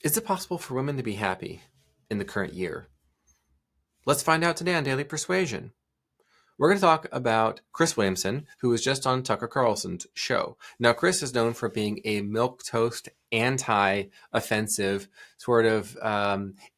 Is it possible for women to be happy in the current year? Let's find out today on Daily Persuasion. We're going to talk about Chris Williamson, who was just on Tucker Carlson's show. Now, Chris is known for being a milquetoast, anti-offensive, sort of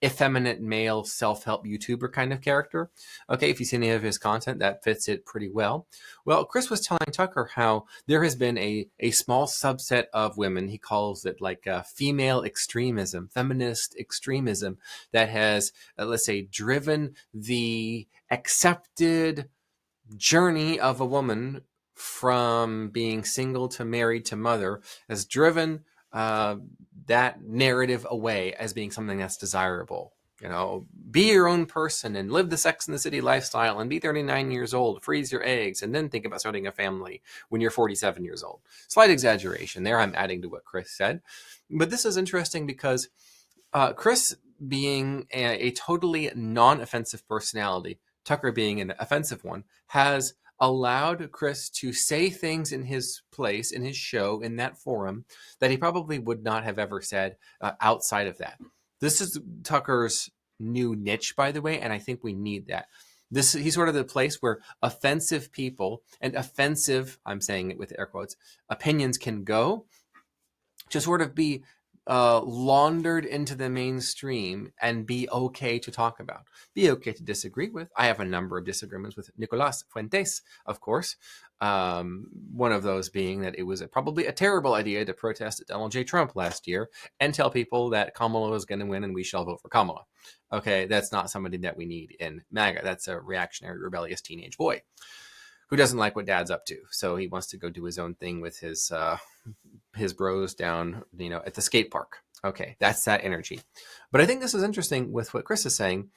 effeminate male self-help YouTuber kind of character. Okay, if you see any of his content, that fits it pretty well. Well, Chris was telling Tucker how there has been a small subset of women, he calls it like female extremism, feminist extremism, that has, let's say, driven the accepted journey of a woman from being single to married to mother, has driven that narrative away as being something that's desirable. You know, be your own person and live the Sex and the City lifestyle and be 39 years old, freeze your eggs, and then think about starting a family when you're 47 years old. Slight exaggeration there. I'm adding to what Chris said. But this is interesting because Chris, being a totally non-offensive personality, Tucker being an offensive one, has allowed Chris to say things in his place, in his show, in that forum, that he probably would not have ever said outside of that. This is Tucker's new niche, by the way, and I think we need that. He's sort of the place where offensive people and offensive, I'm saying it with air quotes, opinions can go to sort of be laundered into the mainstream and be okay to talk about, be okay to disagree with. I have a number of disagreements with Nicolas Fuentes, of course. One of those being that it was probably a terrible idea to protest at Donald J. Trump last year and tell people that Kamala was going to win and we shall vote for Kamala. Okay, that's not somebody that we need in MAGA. That's a reactionary, rebellious teenage boy who doesn't like what dad's up to. So he wants to go do his own thing with his bros down, at the skate park. Okay, that's that energy. But I think this is interesting with what Chris is saying,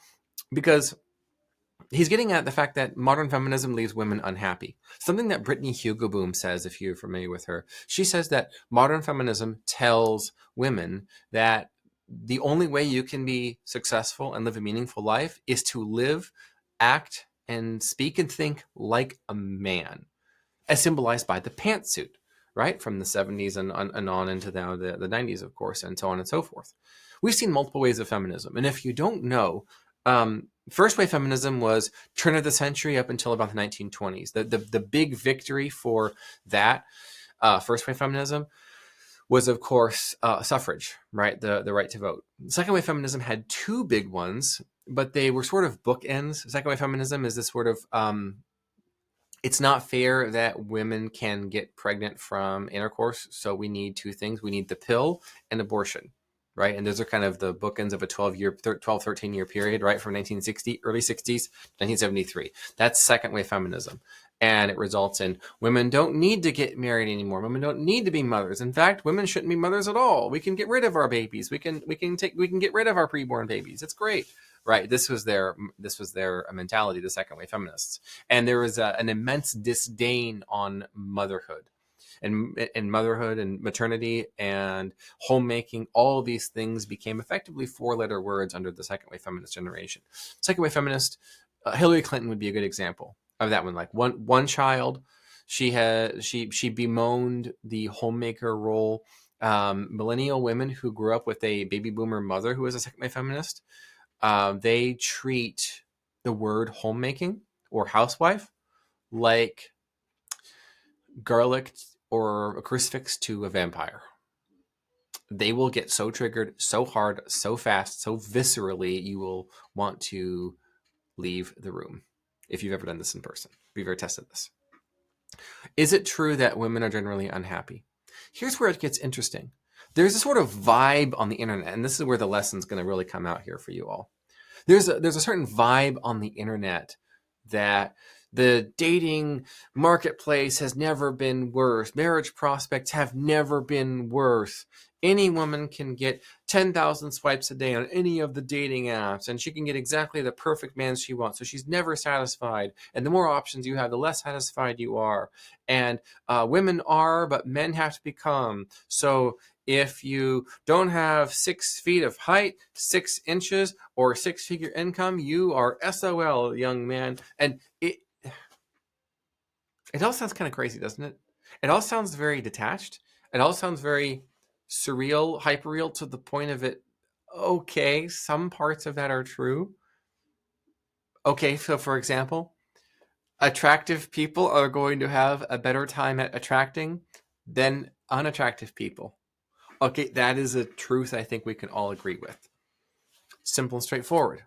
because he's getting at the fact that modern feminism leaves women unhappy. Something that Brittany Hugo-Boom says, if you're familiar with her, she says that modern feminism tells women that the only way you can be successful and live a meaningful life is to live, act, and speak and think like a man, as symbolized by the pantsuit, right? From the 70s and on into now the 90s, of course, and so on and so forth. We've seen multiple ways of feminism. And if you don't know, first wave feminism was turn of the century up until about the 1920s. The big victory for that first wave feminism was, of course, suffrage, right? The right to vote. Second wave feminism had two big ones, but they were sort of bookends. Second wave feminism is this sort of it's not fair that women can get pregnant from intercourse. So we need two things. We need the pill and abortion, right? And those are kind of the bookends of a 12, 13 year period, right? From 1960, early 60s, 1973. That's second wave feminism. And it results in women don't need to get married anymore. Women don't need to be mothers. In fact, women shouldn't be mothers at all. We can get rid of our babies. We can get rid of our preborn babies. It's great. Right. This was their mentality, the second wave feminists. And there was an immense disdain on motherhood and maternity and homemaking. All of these things became effectively 4-letter words under the second wave feminist generation. Second wave feminist, Hillary Clinton would be a good example of that one. Like one child, she bemoaned the homemaker role. Millennial women who grew up with a baby boomer mother who was a second wave feminist, they treat the word homemaking or housewife like garlic or a crucifix to a vampire. They will get so triggered, so hard, so fast, so viscerally, you will want to leave the room. If you've ever done this in person, if you've ever tested this. Is it true that women are generally unhappy? Here's where it gets interesting. There's a sort of vibe on the internet, and this is where the lesson's going to really come out here for you all. There's a certain vibe on the internet that the dating marketplace has never been worse. Marriage prospects have never been worse. Any woman can get 10,000 swipes a day on any of the dating apps, and she can get exactly the perfect man she wants. So she's never satisfied. And the more options you have, the less satisfied you are. And women are, but men have to become. So if you don't have 6 feet of height, 6 inches, or 6-figure income, you are SOL, young man. And it all sounds kind of crazy, doesn't it? It all sounds very detached. It all sounds very surreal, hyperreal, to the point of it Okay, some parts of that are true. Okay, so for example, attractive people are going to have a better time at attracting than unattractive people. Okay, that is a truth I think we can all agree with. Simple and straightforward.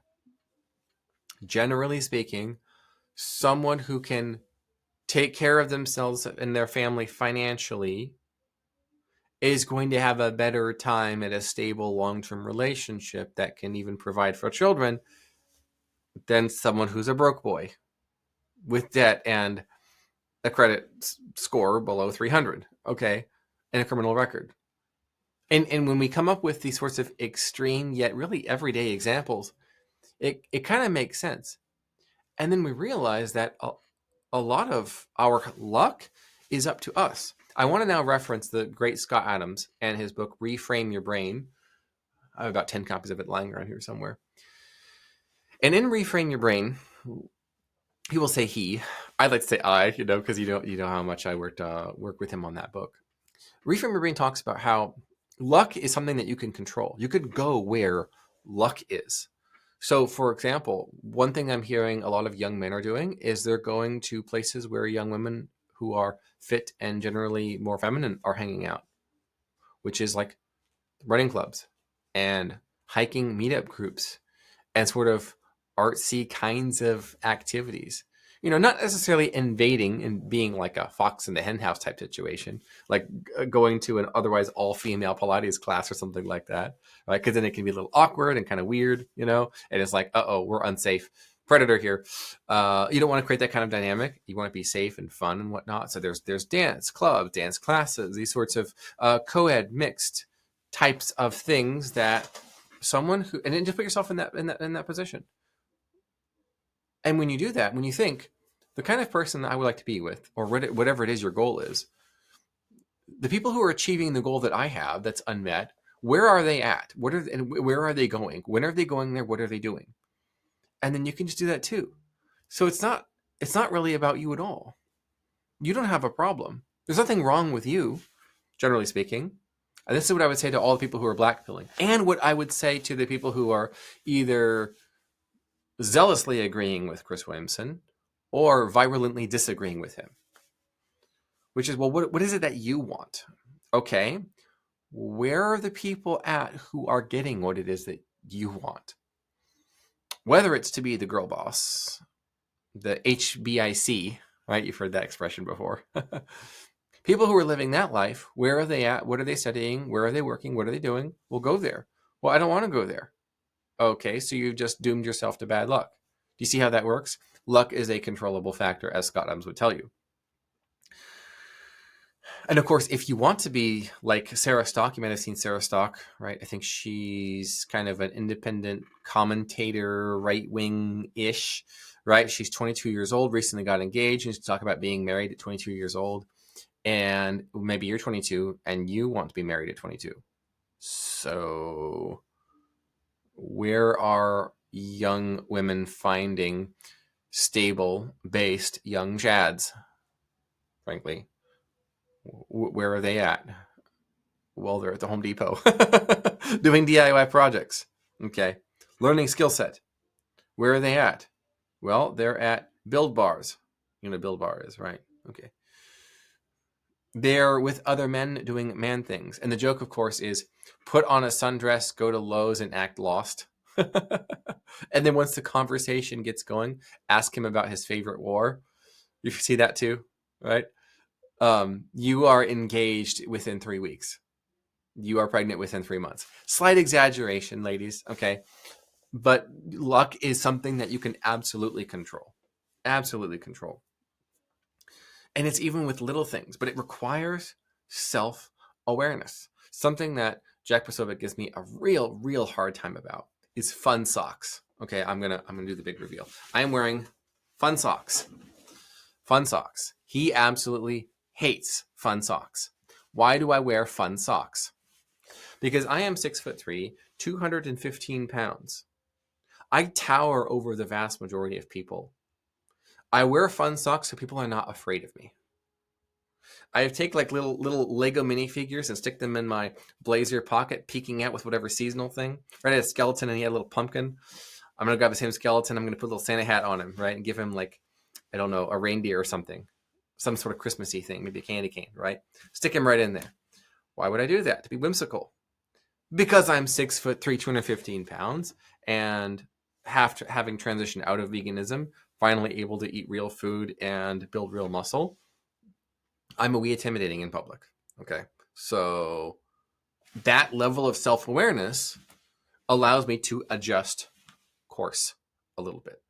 Generally speaking, someone who can take care of themselves and their family financially is going to have a better time at a stable long-term relationship that can even provide for children than someone who's a broke boy with debt and a credit score below 300, okay, and a criminal record. And when we come up with these sorts of extreme yet really everyday examples, it kind of makes sense. And then we realize that a lot of our luck is up to us. I want to now reference the great Scott Adams and his book, Reframe Your Brain. I have about 10 copies of it lying around here somewhere. And in Reframe Your Brain, he will say he. I'd like to say I, because you know how much I work with him on that book. Reframe Your Brain talks about how luck is something that you can control. You could go where luck is. So, for example, one thing I'm hearing a lot of young men are doing is they're going to places where young women who are fit and generally more feminine are hanging out, which is like running clubs and hiking meetup groups and sort of artsy kinds of activities. Not necessarily invading and being like a fox in the henhouse type situation, like going to an otherwise all-female Pilates class or something like that, right? Because then it can be a little awkward and kind of weird, and it's like, we're unsafe. Predator here. You don't want to create that kind of dynamic. You want to be safe and fun and whatnot. So there's dance clubs, dance classes, these sorts of co-ed mixed types of things that someone who, and then just put yourself in that position. And when you do that, when you think the kind of person that I would like to be with, or whatever it is your goal is, the people who are achieving the goal that I have that's unmet, where are they at? And where are they going? When are they going there? What are they doing? And then you can just do that too. So it's not really about you at all. You don't have a problem. There's nothing wrong with you, generally speaking. And this is what I would say to all the people who are blackpilling, and what I would say to the people who are either zealously agreeing with Chris Williamson or virulently disagreeing with him, which is, well, what is it that you want? Okay, where are the people at who are getting what it is that you want? Whether it's to be the girl boss, the HBIC, right? You've heard that expression before. People who are living that life, where are they at? What are they studying? Where are they working? What are they doing? We'll go there. Well, I don't want to go there. Okay, so you've just doomed yourself to bad luck. Do you see how that works? Luck is a controllable factor, as Scott Adams would tell you. And of course, if you want to be like Sarah Stock, you might have seen Sarah Stock, right? I think she's kind of an independent commentator, right-wing-ish, right? She's 22 years old, recently got engaged, and she's talking about being married at 22 years old. And maybe you're 22 and you want to be married at 22. So where are young women finding stable based young chads, frankly? Where are they at? Well, they're at the Home Depot doing DIY projects. Okay. Learning skill set. Where are they at? Well, they're at build bars. You know what a build bar is, right? Okay. They're with other men doing man things. And the joke, of course, is put on a sundress, go to Lowe's, and act lost. And then once the conversation gets going, ask him about his favorite war. You see that too, right? You are engaged within 3 weeks. You are pregnant within 3 months. Slight exaggeration, ladies, okay? But luck is something that you can absolutely control. Absolutely control. And it's even with little things, but it requires self-awareness. Something that Jack Posobiec gives me a real hard time about is fun socks. Okay, I'm gonna do the big reveal. I am wearing fun socks. Fun socks. He absolutely hates fun socks. Why do I wear fun socks? Because I am 6'3", 215 pounds. I tower over the vast majority of people. I wear fun socks so people are not afraid of me. I take like little Lego minifigures and stick them in my blazer pocket, peeking out with whatever seasonal thing. Right, I had a skeleton and he had a little pumpkin. I'm gonna grab the same skeleton. I'm gonna put a little Santa hat on him, right, and give him like, I don't know, a reindeer or something, some sort of Christmassy thing, maybe a candy cane, right? Stick him right in there. Why would I do that? To be whimsical. Because I'm 6'3", 215 pounds, and having transitioned out of veganism, finally able to eat real food and build real muscle, I'm a wee intimidating in public. Okay, so that level of self-awareness allows me to adjust course a little bit.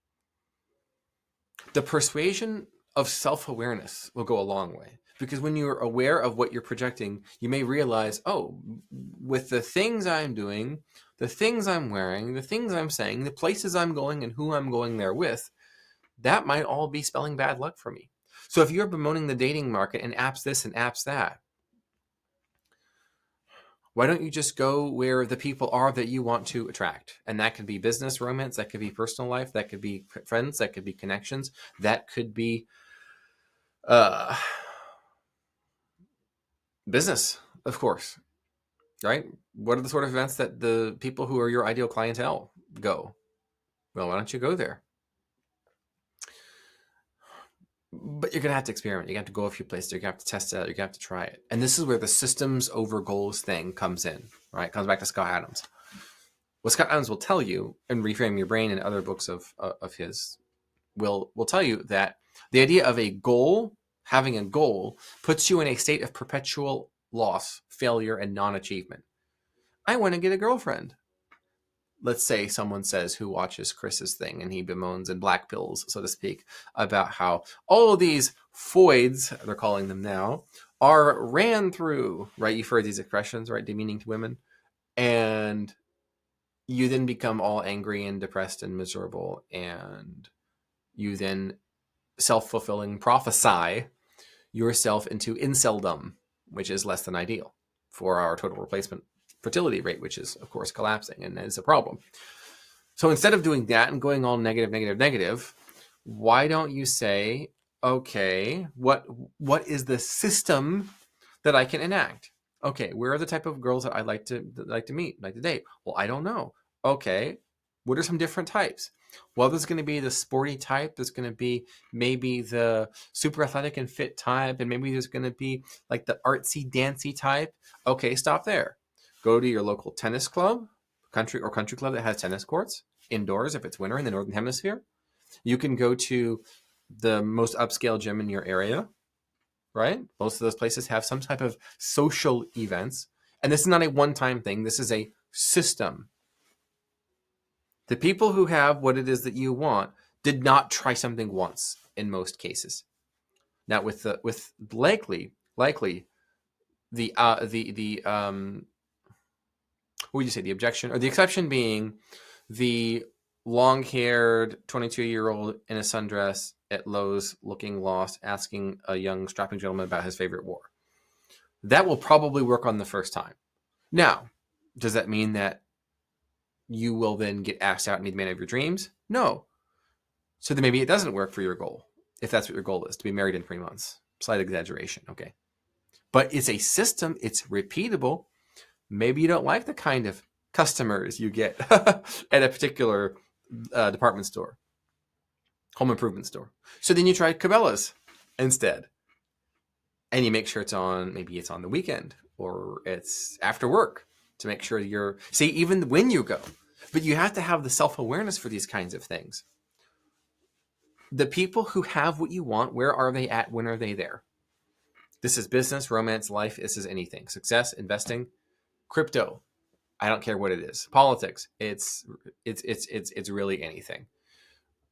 The persuasion of self-awareness will go a long way, because when you're aware of what you're projecting, you may realize, oh, with the things I'm doing, the things I'm wearing, the things I'm saying, the places I'm going and who I'm going there with, that might all be spelling bad luck for me. So if you're bemoaning the dating market and apps this and apps that, why don't you just go where the people are that you want to attract? And that could be business, romance, that could be personal life, that could be friends, that could be connections, that could be business, of course, right? What are the sort of events that the people who are your ideal clientele go? Well, why don't you go there? But you're going to have to experiment. You're going to have to go a few places. You're going to have to test it out. You're going to have to try it. And this is where the systems over goals thing comes in, right? It comes back to Scott Adams. What Scott Adams will tell you, and Reframe Your Brain and other books of his, will tell you that the idea of a goal, having a goal, puts you in a state of perpetual loss, failure, and non-achievement. I want to get a girlfriend. Let's say someone says, who watches Chris's thing, and he bemoans and black pills, so to speak, about how all of these foids, they're calling them now, are ran through, right? You've heard these expressions, right? Demeaning to women. And you then become all angry and depressed and miserable, and you then self-fulfilling prophesy yourself into inceldom, which is less than ideal for our total replacement fertility rate, which is, of course, collapsing, and is a problem. So instead of doing that and going all negative, why don't you say, okay, what is the system that I can enact? Okay, where are the type of girls that I like to meet, like to date? Well, I don't know. Okay, what are some different types? Well, there's going to be the sporty type. There's going to be maybe the super athletic and fit type. And maybe there's going to be like the artsy, dancy type. Okay, stop there. Go to your local tennis club, country club that has tennis courts indoors if it's winter in the Northern Hemisphere. You can go to the most upscale gym in your area, right? Most of those places have some type of social events. And this is not a one-time thing. This is a system. The people who have what it is that you want did not try something once in most cases. Now, with likely the what would you say, the objection or the exception being the long-haired 22-year-old in a sundress at Lowe's looking lost, asking a young strapping gentleman about his favorite war. That will probably work on the first time. Now, does that mean that you will then get asked out and be the man of your dreams? No. So then maybe it doesn't work for your goal, if that's what your goal is, to be married in 3 months. Slight exaggeration, okay. But it's a system, it's repeatable. Maybe you don't like the kind of customers you get at a particular department store, home improvement store. So then you try Cabela's instead. And you make sure maybe it's on the weekend or it's after work to make sure even when you go. But you have to have the self-awareness for these kinds of things. The people who have what you want, where are they at? When are they there? This is business, romance, life. This is anything. Success, investing, crypto. I don't care what it is. Politics. It's really anything,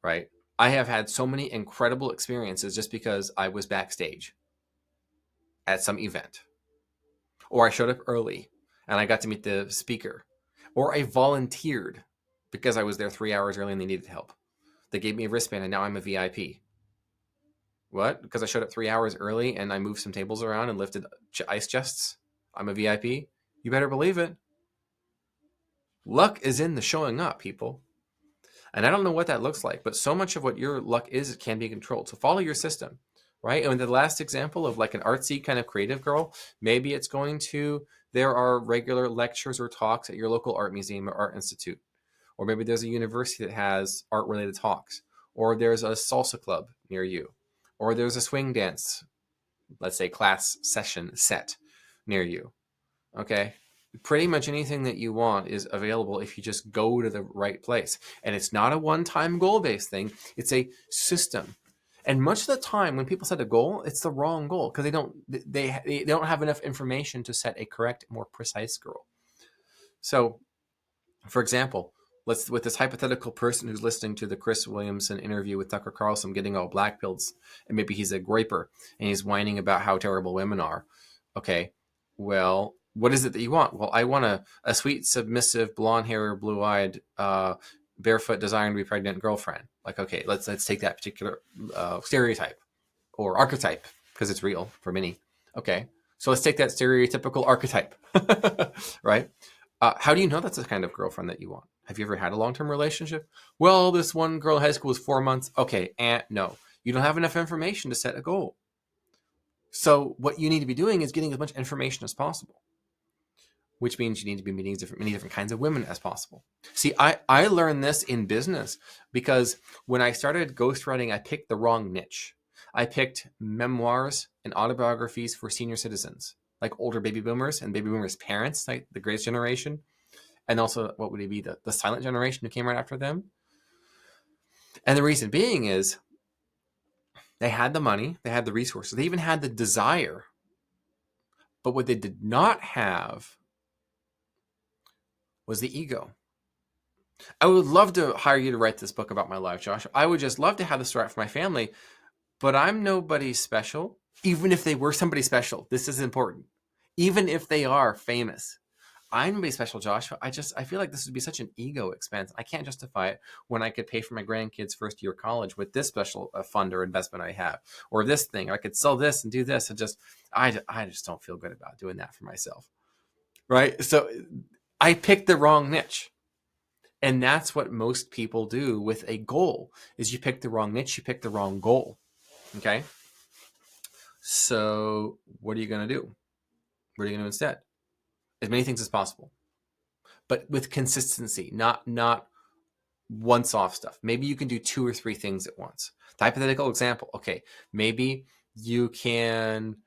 right? I have had so many incredible experiences just because I was backstage at some event, or I showed up early and I got to meet the speaker, or I volunteered because I was there 3 hours early and they needed help. They gave me a wristband and now I'm a VIP. What? Because I showed up 3 hours early and I moved some tables around and lifted ice chests? I'm a VIP? You better believe it. Luck is in the showing up, people. And I don't know what that looks like, but so much of what your luck is can be controlled. So follow your system. right? And the last example of like an artsy kind of creative girl, maybe it's going to, there are regular lectures or talks at your local art museum or art institute. Or maybe there's a university that has art related talks. Or there's a salsa club near you. Or there's a swing dance, let's say class session set near you. Okay. Pretty much anything that you want is available if you just go to the right place. And it's not a one-time goal-based thing. It's a system. And much of the time when people set a goal, it's the wrong goal because they don't have enough information to set a correct, more precise goal. So, for example, let's with this hypothetical person who's listening to the Chris Williamson interview with Tucker Carlson getting all black pills, and maybe he's a groper and he's whining about how terrible women are. Okay, well, what is it that you want? Well, I want a sweet, submissive, blonde-haired, blue-eyed, barefoot, desiring to be pregnant girlfriend. Like, okay, let's take that particular stereotype or archetype because it's real for many. Okay, so let's take that stereotypical archetype, right? How do you know that's the kind of girlfriend that you want? Have you ever had a long-term relationship? Well, this one girl in high school was 4 months. Okay, no. You don't have enough information to set a goal. So what you need to be doing is getting as much information as possible, which means you need to be meeting many different kinds of women as possible. See, I learned this in business because when I started ghostwriting, I picked the wrong niche. I picked memoirs and autobiographies for senior citizens, like older baby boomers and baby boomers' parents, like the greatest generation. And also, what would it be? The silent generation who came right after them. And the reason being is they had the money, they had the resources, they even had the desire. But what they did not have was the ego. I would love to hire you to write this book about my life, Josh. I would just love to have the story for my family, but I'm nobody special. Even if they were somebody special, this is important. Even if they are famous, I'm nobody special, Joshua. I feel like this would be such an ego expense. I can't justify it when I could pay for my grandkids' first year of college with this special fund or investment I have, or this thing. I could sell this and do this, and I just don't feel good about doing that for myself, right? So I picked the wrong niche. And that's what most people do with a goal is you pick the wrong niche, you pick the wrong goal. Okay. So what are you going to do? What are you going to do instead? As many things as possible, but with consistency, not once off stuff. Maybe you can do 2 or 3 things at once. The hypothetical example. Okay. Maybe you can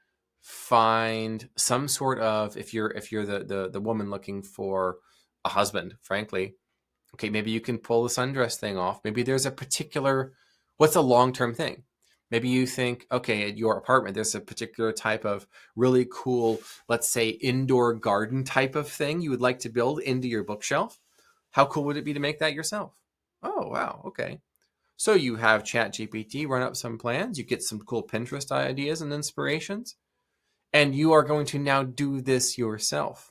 find some sort of, if you're the woman looking for a husband, frankly, okay, maybe you can pull the sundress thing off. Maybe there's a particular, what's a long-term thing? Maybe you think, okay, at your apartment, there's a particular type of really cool, let's say, indoor garden type of thing you would like to build into your bookshelf. How cool would it be to make that yourself? Oh, wow, okay. So you have ChatGPT run up some plans, you get some cool Pinterest ideas and inspirations, and you are going to now do this yourself.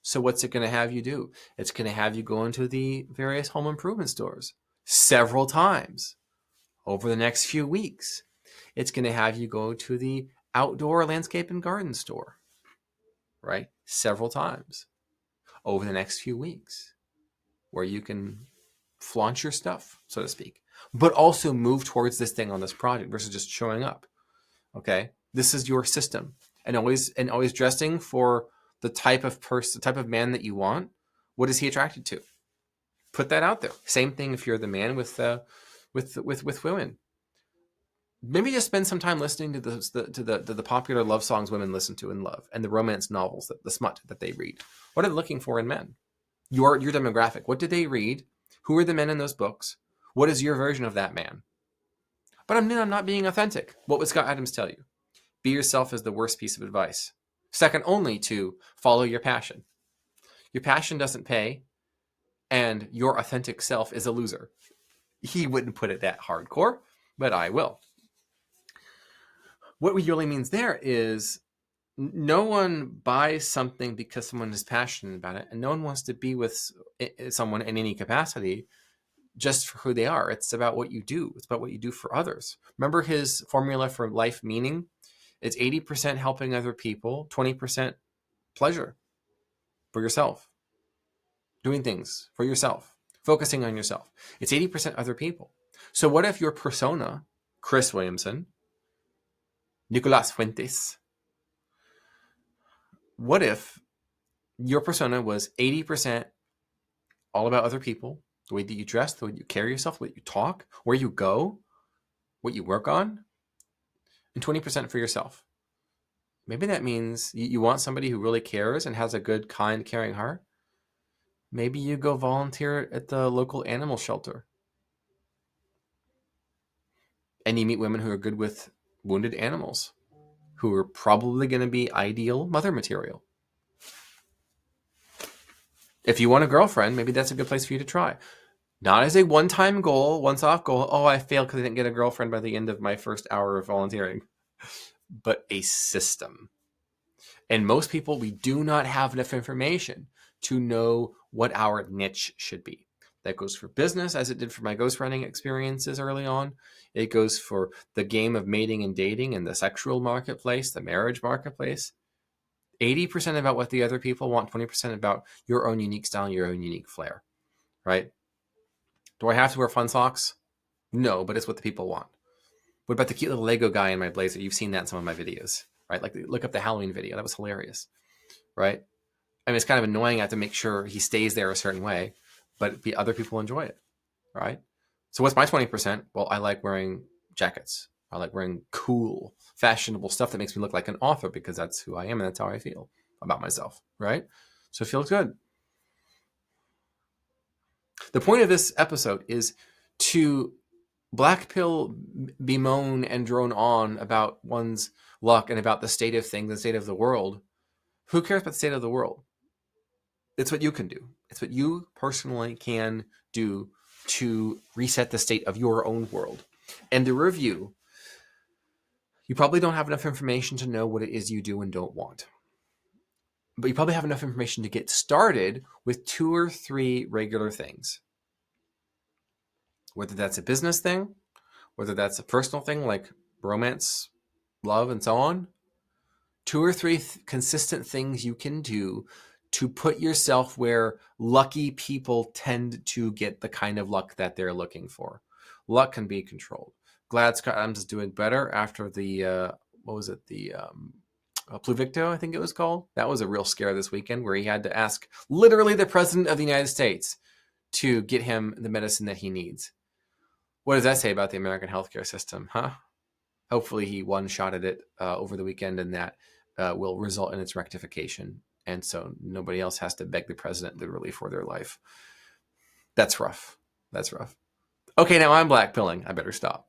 So what's it going to have you do? It's going to have you go into the various home improvement stores several times over the next few weeks. It's going to have you go to the outdoor landscape and garden store, right? Several times over the next few weeks where you can flaunt your stuff, so to speak, but also move towards this thing on this project versus just showing up. Okay. This is your system, and always dressing for the type of person, the type of man that you want. What is he attracted to? Put that out there. Same thing if you're the man with women. Maybe just spend some time listening to the popular love songs women listen to and love, and the romance novels, the smut that they read. What are they looking for in men? Your demographic. What did they read? Who are the men in those books? What is your version of that man? But I'm not being authentic. What would Scott Adams tell you? Be yourself is the worst piece of advice. Second only to follow your passion. Your passion doesn't pay, and your authentic self is a loser. He wouldn't put it that hardcore, but I will. What really means there is no one buys something because someone is passionate about it, and no one wants to be with someone in any capacity just for who they are. It's about what you do. It's about what you do for others. Remember his formula for life meaning? It's 80% helping other people, 20% pleasure for yourself, doing things for yourself, focusing on yourself. It's 80% other people. So what if your persona, Chris Williamson, Nicolas Fuentes. What if your persona was 80% all about other people, the way that you dress, the way you carry yourself, the way you talk, where you go, what you work on, and 20% for yourself? Maybe that means you want somebody who really cares and has a good, kind, caring heart. Maybe you go volunteer at the local animal shelter. And you meet women who are good with wounded animals, who are probably going to be ideal mother material. If you want a girlfriend, maybe that's a good place for you to try. Not as a one-time goal, once-off goal. Oh, I failed because I didn't get a girlfriend by the end of my first hour of volunteering. But a system. And most people, we do not have enough information to know what our niche should be. That goes for business, as it did for my ghostwriting experiences early on. It goes for the game of mating and dating and the sexual marketplace, the marriage marketplace. 80% about what the other people want, 20% about your own unique style, your own unique flair, right? Do I have to wear fun socks? No, but it's what the people want. What about the cute little Lego guy in my blazer? You've seen that in some of my videos, right? Like, look up the Halloween video. That was hilarious, right? I mean, it's kind of annoying. I have to make sure he stays there a certain way, but other people enjoy it, right? So what's my 20%? Well, I like wearing jackets. I like wearing cool, fashionable stuff that makes me look like an author because that's who I am and that's how I feel about myself, right? So it feels good. The point of this episode is to black pill, bemoan, and drone on about one's luck and about the state of things, the state of the world. Who cares about the state of the world? It's what you can do. It's what you personally can do to reset the state of your own world. And the review, you probably don't have enough information to know what it is you do and don't want. But you probably have enough information to get started with 2 or 3 regular things. Whether that's a business thing, whether that's a personal thing like romance, love, and so on. 2 or 3 consistent things you can do to put yourself where lucky people tend to get the kind of luck that they're looking for. Luck can be controlled. Glad Scott Adams is doing better after the, Pluvicto, I think it was called. That was a real scare this weekend where he had to ask literally the president of the United States to get him the medicine that he needs. What does that say about the American healthcare system, huh? Hopefully he one-shotted it over the weekend, and that will result in its rectification. And so nobody else has to beg the president literally for their life. That's rough. That's rough. Okay, now I'm black pilling. I better stop.